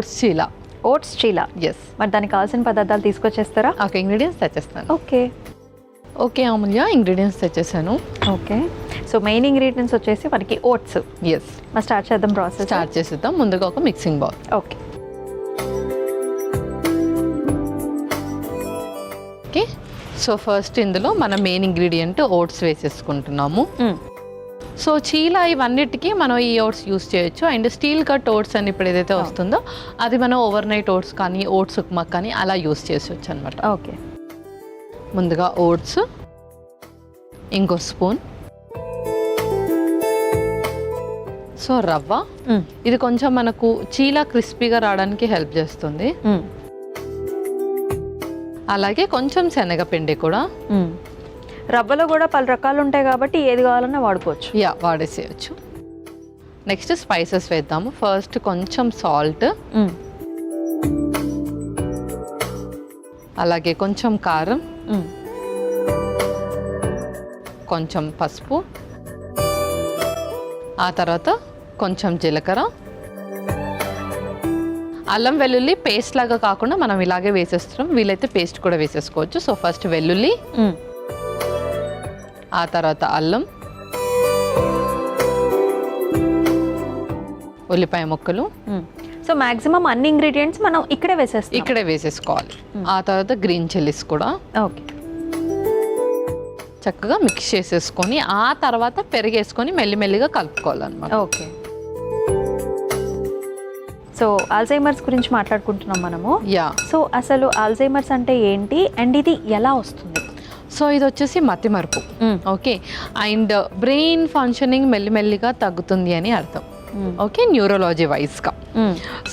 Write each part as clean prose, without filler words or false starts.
Oats cheela. Oats cheela. Yes. మరి దానికి కావాల్సిన పదార్థాలు తీసుకొచ్చేస్తారా? ఓకే, ఇంగ్రీడియంట్స్ తెచ్చేస్తాను. ఓకే ఓకే అమూల్య, ఇంగ్రీడియంట్స్ తెచ్చేసాను. ఓకే, సో మెయిన్ ఇంగ్రీడియంట్స్ వచ్చేసి మనకి ఓట్స్. ఎస్. మరి స్టార్ట్ చేద్దాం ప్రాసెస్. స్టార్ట్ చేసేద్దాం. ముందుగా ఒక mixing bowl. Okay okay, so first ఇందులో మన మెయిన్ ఇంగ్రీడియంట్ ఓట్స్ వేసేసుకుంటున్నాము. సో చీలా ఇవన్నిటికీ మనం ఈ ఓట్స్ యూస్ చేయొచ్చు. అండ్ స్టీల్ కట్ ఓట్స్ అని ఇప్పుడు ఏదైతే వస్తుందో అది మనం ఓవర్ నైట్ ఓట్స్ కానీ ఓట్స్ ఉప్మా కానీ అలా యూస్ చేసొచ్చు అనమాట. ఓకే, ముందుగా ఓట్స్, ఇంకో స్పూన్. సో రవ్వ, ఇది కొంచెం మనకు చీలా క్రిస్పీగా రావడానికి హెల్ప్ చేస్తుంది. అలాగే కొంచెం శనగపిండి కూడా. రవ్వలో కూడా పలు రకాలు ఉంటాయి కాబట్టి ఏది కావాలన్నా వాడుకోవచ్చు. యా, వాడేసేయచ్చు. నెక్స్ట్ స్పైసెస్ వేద్దాము. ఫస్ట్ కొంచెం సాల్ట్, అలాగే కొంచెం కారం, కొంచెం పసుపు, ఆ తర్వాత కొంచెం జీలకర్ర. అల్లం వెల్లుల్లి పేస్ట్ లాగా కాకుండా మనం ఇలాగే వేసేస్తున్నాం, వీలైతే పేస్ట్ కూడా వేసేసుకోవచ్చు. సో ఫస్ట్ వెల్లుల్లి, ఆ తర్వాత అల్లం, ఉల్లిపాయ ముక్కలు. సో మాక్సిమం అన్ని ఇంగ్రీడియంట్స్ మనం ఇక్కడే వేసేసుకోవాలి. ఆ తర్వాత గ్రీన్ చిల్లీస్ కూడా. ఓకే, చక్కగా మిక్స్ చేసేసుకొని ఆ తర్వాత పెరిగేసుకొని మెల్లిమెల్లిగా కలుపుకోవాలన్నమాట. ఓకే, సో ఆల్జైమర్స్ గురించి మాట్లాడుకుంటున్నాం మనము. యా. సో అసలు ఆల్జైమర్స్ అంటే ఏంటి అండ్ ఇది ఎలా వస్తుంది? సో ఇది వచ్చేసి మతిమరుపు. ఓకే, అండ్ బ్రెయిన్ ఫంక్షనింగ్ మెల్లిమెల్లిగా తగ్గుతుంది అని అర్థం. ఓకే, న్యూరోలాజీ వైజ్గా.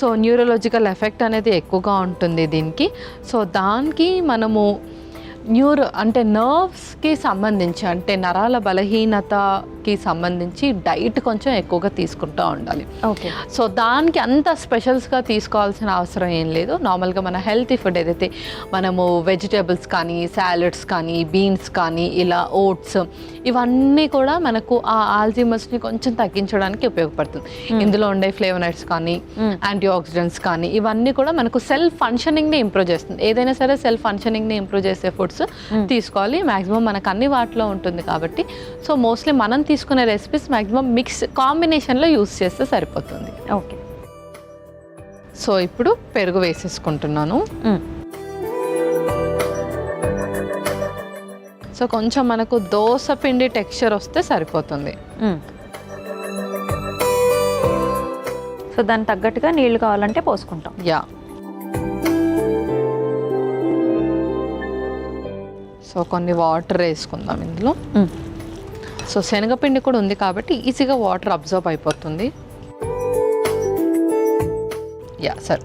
సో న్యూరోలాజికల్ ఎఫెక్ట్ అనేది ఎక్కువగా ఉంటుంది దీనికి. సో దానికి మనము అంటే నర్వ్స్కి సంబంధించి, అంటే నరాల బలహీనతకి సంబంధించి డైట్ కొంచెం ఎక్కువగా తీసుకుంటూ ఉండాలి. ఓకే, సో దానికి అంత స్పెషల్స్గా తీసుకోవాల్సిన అవసరం ఏం లేదు. నార్మల్గా మన హెల్తీ ఫుడ్ ఏదైతే మనము వెజిటేబుల్స్ కానీ, సాలడ్స్ కానీ, బీన్స్ కానీ, ఇలా ఓట్స్, ఇవన్నీ కూడా మనకు ఆ ఆల్జీమర్స్ని కొంచెం తగ్గించడానికి ఉపయోగపడుతుంది. ఇందులో ఉండే ఫ్లేవనాయిడ్స్ కానీ, యాంటీ ఆక్సిడెంట్స్ కానీ, ఇవన్నీ కూడా మనకు సెల్ ఫంక్షనింగ్ని ఇంప్రూవ్ చేస్తుంది. ఏదైనా సరే సెల్ ఫంక్షనింగ్ని ఇంప్రూవ్ చేసే ఫుడ్స్ తీసుకోవాలి. మ్యాక్సిమం మనకు అన్ని వాటిలో ఉంటుంది కాబట్టి సో మోస్ట్లీ మనం తీసుకునే రెసిపీస్ మ్యాక్సిమం మిక్స్ కాంబినేషన్లో యూస్ చేస్తే సరిపోతుంది. ఓకే, సో ఇప్పుడు పెరుగు వేసేసుకుంటున్నాను. సో కొంచెం మనకు దోస పిండి టెక్స్చర్ వస్తే సరిపోతుంది. సో దానికి తగ్గట్టుగా నీళ్లు కావాలంటే పోసుకుంటాం. యా. సో కొన్ని వాటర్ వేసుకుందాం ఇందులో. సో శనగపిండి కూడా ఉంది కాబట్టి ఈజీగా వాటర్ అబ్జర్వ్ అయిపోతుంది. యా, సరే.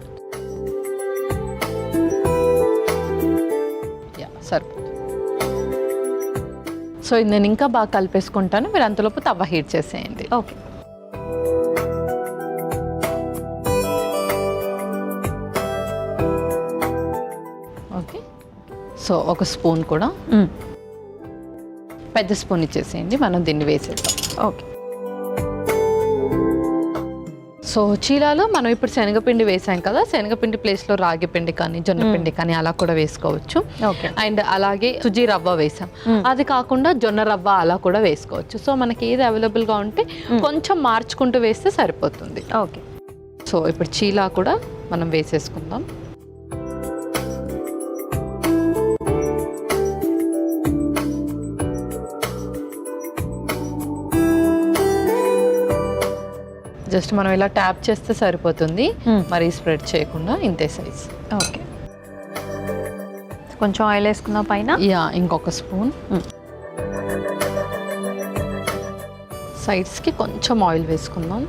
యా, సరిపోతుంది. సో ఇది నేను ఇంకా బాగా కలిపేసుకుంటాను, మీరు అంతలోపు తవ్వ హీట్ చేసేయండి. Okay, okay. సో ఒక స్పూన్ కూడా, పెద్ద స్పూన్ ఇచ్చేసేయండి, మనం దీన్ని వేసేద్దాం. ఓకే. సో చీలాలో మనం ఇప్పుడు శనగపిండి వేసాం కదా, శనగపిండి ప్లేస్లో రాగి పిండి కానీ, జొన్న పిండి కానీ అలా కూడా వేసుకోవచ్చు. అండ్ అలాగే సుజీ రవ్వ వేసాం, అది కాకుండా జొన్న రవ్వ అలా కూడా వేసుకోవచ్చు. సో మనకి ఏది అవైలబుల్గా ఉంటే కొంచెం మార్చుకుంటూ వేస్తే సరిపోతుంది. ఓకే, సో ఇప్పుడు చీలా కూడా మనం వేసేసుకుందాం. జస్ట్ మనం ఇలా ట్యాప్ చేస్తే సరిపోతుంది, మరి స్ప్రెడ్ చేయకుండా, ఇంతే సైజ్. ఓకే, కొంచెం ఆయిల్ వేసుకున్న పైన. యా, ఇంకొక స్పూన్. సైడ్స్కి కొంచెం ఆయిల్ వేసుకుందాం.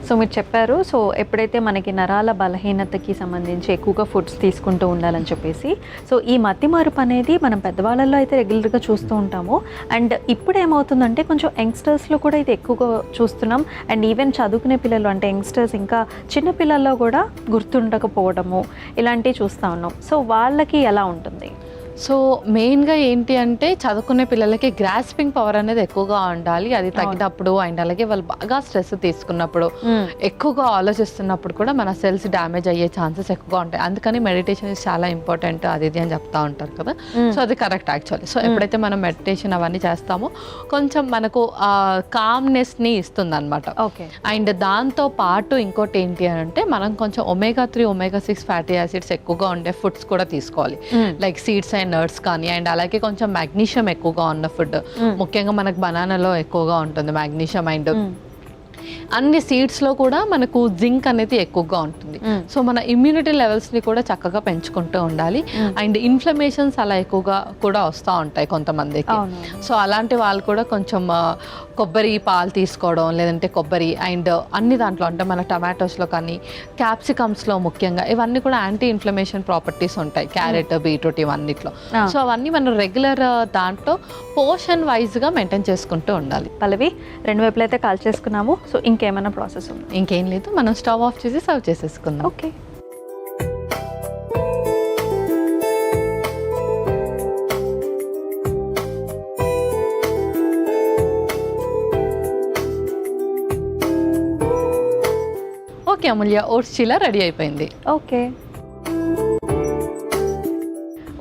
సో మీరు చెప్పారు, సో ఎప్పుడైతే మనకి నరాల బలహీనతకి సంబంధించి ఎక్కువగా ఫుడ్స్ తీసుకుంటూ ఉండాలని చెప్పేసి, సో ఈ మతిమరుపు అనేది మనం పెద్దవాళ్ళల్లో అయితే రెగ్యులర్గా చూస్తూ ఉంటాము. అండ్ ఇప్పుడు ఏమవుతుందంటే కొంచెం యంగ్స్టర్స్లో కూడా ఇది ఎక్కువగా చూస్తున్నాం. అండ్ ఈవెన్ చదువుకునే పిల్లలు అంటే యంగ్స్టర్స్ ఇంకా చిన్న పిల్లల్లో కూడా గుర్తుండకపోవడము ఇలాంటివి చూస్తూ ఉన్నాం. సో వాళ్ళకి ఎలా ఉంటుంది? సో మెయిన్గా ఏంటి అంటే చదువుకునే పిల్లలకి గ్రాస్పింగ్ పవర్ అనేది ఎక్కువగా ఉండాలి. అది తగ్గినప్పుడు అండ్ అలాగే వాళ్ళు బాగా స్ట్రెస్ తీసుకున్నప్పుడు ఎక్కువగా ఆలోచిస్తున్నప్పుడు కూడా మన సెల్స్ డ్యామేజ్ అయ్యే ఛాన్సెస్ ఎక్కువగా ఉంటాయి. అందుకని మెడిటేషన్ ఇస్ చాలా ఇంపార్టెంట్ అది ఇది అని చెప్తా ఉంటారు కదా. సో అది కరెక్ట్ యాక్చువల్లీ. సో ఎప్పుడైతే మనం మెడిటేషన్ అవన్నీ చేస్తామో కొంచెం మనకు కామ్నెస్ని ఇస్తుంది అనమాట. ఓకే. అండ్ దాంతో పాటు ఇంకోటి ఏంటి అని అంటే మనం కొంచెం omega-3 omega-6 ఫ్యాటీ యాసిడ్స్ ఎక్కువగా ఉండే ఫుడ్స్ కూడా తీసుకోవాలి. లైక్ సీడ్స్ అండ్ నట్స్ కానీ అండ్ అలాగే కొంచెం మ్యాగ్నీషియం ఎక్కువగా ఉన్న ఫుడ్, ముఖ్యంగా మనకు బనానాలో ఎక్కువగా ఉంటుంది మ్యాగ్నీషియం. అండ్ అన్ని సీడ్స్లో కూడా మనకు జింక్ అనేది ఎక్కువగా ఉంటుంది. సో మన ఇమ్యూనిటీ లెవెల్స్ని కూడా చక్కగా పెంచుకుంటూ ఉండాలి. అండ్ ఇన్ఫ్లమేషన్స్ అలా ఎక్కువగా కూడా వస్తూ ఉంటాయి కొంతమందికి. సో అలాంటి వాళ్ళు కూడా కొంచెం కొబ్బరి పాలు తీసుకోవడం, లేదంటే కొబ్బరి అండ్ అన్ని దాంట్లో అంటే మన టమాటోస్లో కానీ క్యాప్సికమ్స్లో ముఖ్యంగా ఇవన్నీ కూడా యాంటీ ఇన్ఫ్లమేషన్ ప్రాపర్టీస్ ఉంటాయి. క్యారెట్, బీట్రూట్ ఇవన్నిట్లో. సో అవన్నీ మనం రెగ్యులర్ దాంట్లో పోర్షన్ వైజ్గా మెయింటైన్ చేసుకుంటూ ఉండాలి. పల్లవి, 2 వైపులు అయితే కాల్ చేసుకున్నాము. సో ఇంకేమైనా ప్రాసెస్ ఉంది? ఇంకేం లేదు, మనం స్టవ్ ఆఫ్ చేసి సర్వ్ చేసేసుకుందాం. ఓకే. ఓకే అమూల్య, ఓట్స్ చీలా రెడీ అయిపోయింది. ఓకే,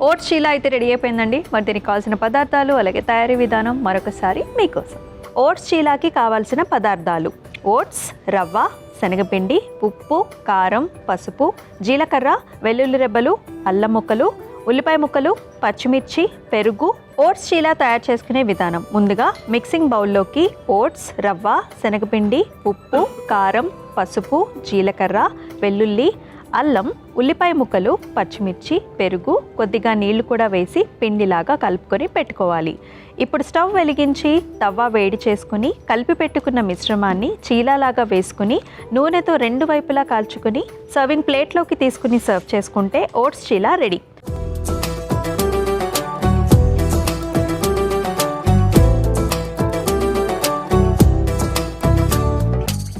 ఓట్స్ చీలా అయితే రెడీ అయిపోయిందండి. మరి దీనికి కావాల్సిన పదార్థాలు అలాగే తయారీ విధానం మరొకసారి మీకోసం. ఓట్స్ చీలాకి కావాల్సిన పదార్థాలు: ఓట్స్, రవ్వ, శనగపిండి, ఉప్పు, కారం, పసుపు, జీలకర్ర, వెల్లుల్లి రెబ్బలు, అల్లం ముక్కలు, ఉల్లిపాయ ముక్కలు, పచ్చిమిర్చి, పెరుగు. ఓట్స్ చీలా తయారు చేసుకునే విధానం: ముందుగా మిక్సింగ్ బౌల్లోకి ఓట్స్, రవ్వ, శనగపిండి, ఉప్పు, కారం, పసుపు, జీలకర్ర, వెల్లుల్లి, అల్లం, ఉల్లిపాయ ముక్కలు, పచ్చిమిర్చి, పెరుగు, కొద్దిగా నీళ్లు కూడా వేసి పిండిలాగా కలుపుకొని పెట్టుకోవాలి. ఇప్పుడు స్టవ్ వెలిగించి తవ్వ వేడి చేసుకుని కలిపి పెట్టుకున్న మిశ్రమాన్ని చీలాలాగా వేసుకుని నూనెతో 2 వైపులా కాల్చుకుని సర్వింగ్ ప్లేట్లోకి తీసుకుని సర్వ్ చేసుకుంటే ఓట్స్ చీలా రెడీ.